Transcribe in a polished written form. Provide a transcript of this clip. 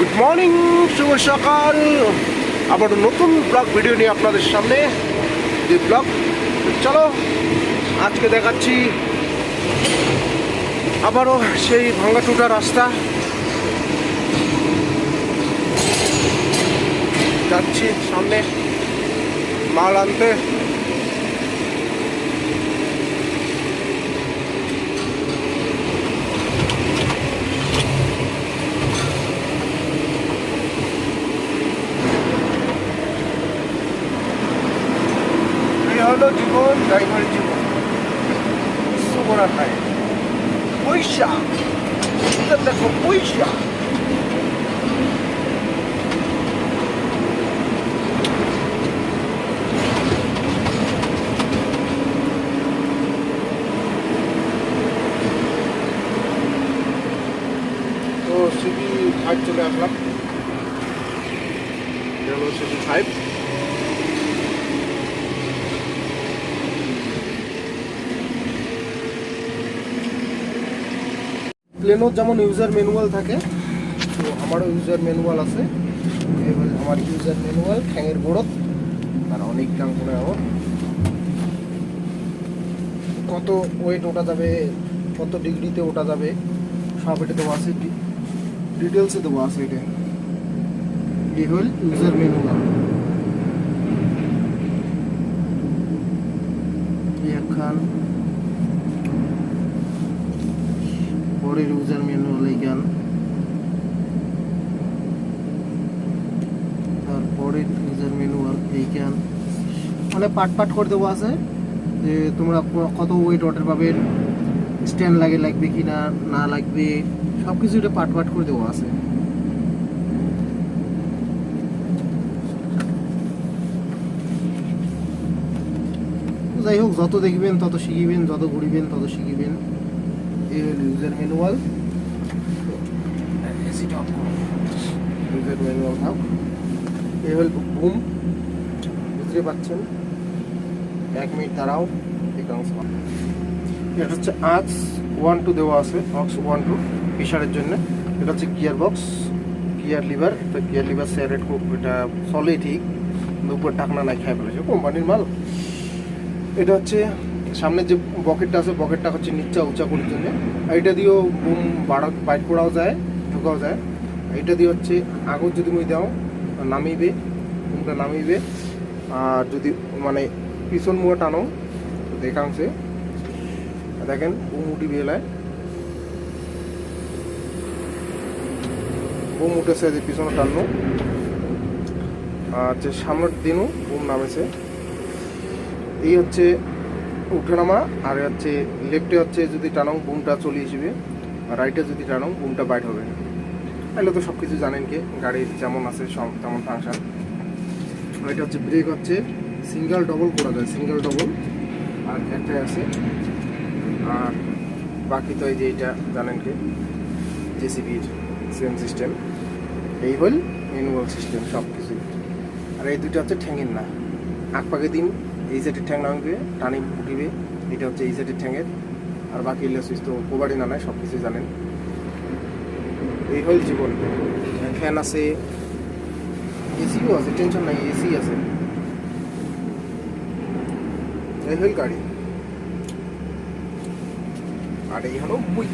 Good morning, শুভ সকাল। আবার নতুন ব্লগ ভিডিও নিয়ে আপনাদের সামনে যে ব্লগ। চলো আজকে দেখাচ্ছি আবারও সেই ভাঙ্গাটুটা রাস্তা। যাচ্ছি সামনে মাল আনতে। হলো জীবন, ড্রাইভারের জীবন, কিছু করার নাই। পয়সা দেখো, পয়সা। তো সিবি 5 চলে আসলাম। হলো সিবি 5। প্লেনোর যেমন ইউজার ম্যানুয়াল থাকে, তো আমারও ইউজার ম্যানুয়াল আছে। এবার আমার ইউজার ম্যানুয়াল ঠ্যাঙের গোড়ত আর অনেক টাং করে আমার কত ওয়েট ওঠা যাবে, কত ডিগ্রিতে ওঠা যাবে, সব এটা দেওয়া আছে, ডিটেলসে দেওয়া আছে। এটা এই হল ইউজার ম্যানুয়াল। এখন পরের ইউজার ম্যানুয়াল এইখান, তারপরের ইউজার ম্যানুয়াল এইখান। মানে পার্ট করে দেওয়া আছে যে তোমরা কত ওয়েট ওয়াটার পাবেন, স্ট্যান্ড লাগবে কি না লাগবে, সব কিছু এটা পার্ট করে দেওয়া আছে। যাই হোক, যত দেখবেন তত শিখিবেন, যত ঘুরিবেন তত শিখিবেন। এই হল ইউজার ম্যানুয়াল। ইউজার ম্যানুয়াল থাক। এই হল বুম, বুঝতে পারছেন। 1 মিনিট দাঁড়াও। এটা হচ্ছে আক্স 1-2 দেওয়া আছে, অক্স 1-2 প্রেশারের জন্য। এটা হচ্ছে গিয়ার বক্স, গিয়ার লিভার। তো গিয়ার লিভার সেরেট খুব, এটা চলে ঠিক, উপর টাকনা নাই, খাই ফেলেছে কোম্পানির মাল। এটা হচ্ছে সামনের যে বকেটটা আছে, বকেটটা হচ্ছে নিচা উঁচা করার জন্য। এটা দিয়েও বুম বাইট করাও যায়, ঢোকাও যায়। এটা দিয়ে হচ্ছে আগর যদি মুই দাও নামিবে, বুমটা নামিবে। আর যদি মানে পিছন মুখে টানো তো দেখাংশে দেখেন বুম উঠি বেলায়, বুম উঠেছে যে পিছনে টানো। আর যে সামনের দিনও বুম নামেছে। এই হচ্ছে উঠে নামা। আর হচ্ছে লেফটে হচ্ছে যদি টানো বুমটা চলে আসবে, আর রাইটে যদি টানো বুমটা বাইট হবে। তাহলে তো সব কিছু জানেন কি, গাড়ির যেমন আছে সব তেমন ফাংশন। এটা হচ্ছে ব্রেক, হচ্ছে সিঙ্গেল ডবল করা যায়, সিঙ্গেল ডবল আর একটাই আছে। আর বাকি তো এই যে এটা জানেন কি, জেসিবির সেম সিস্টেম। এই হল ম্যানুয়াল সিস্টেম সব কিছু। আর এই দুটো হচ্ছে ঠ্যাঙের না, আগ পাকে দিন এই সাইডের ঠ্যাং নামবে, টানি উঠিবে। এটা হচ্ছে এই সাইডের ঠ্যাঙের। আর বাকি সুইচ তো কোবাড়ি না, সব কিছু জানেন। এই হল জীবন। ফ্যান আছে, এসিও আছে, টেনশন নাই, এসি আছে। এই হল গাড়ি। আর এই হলো বই।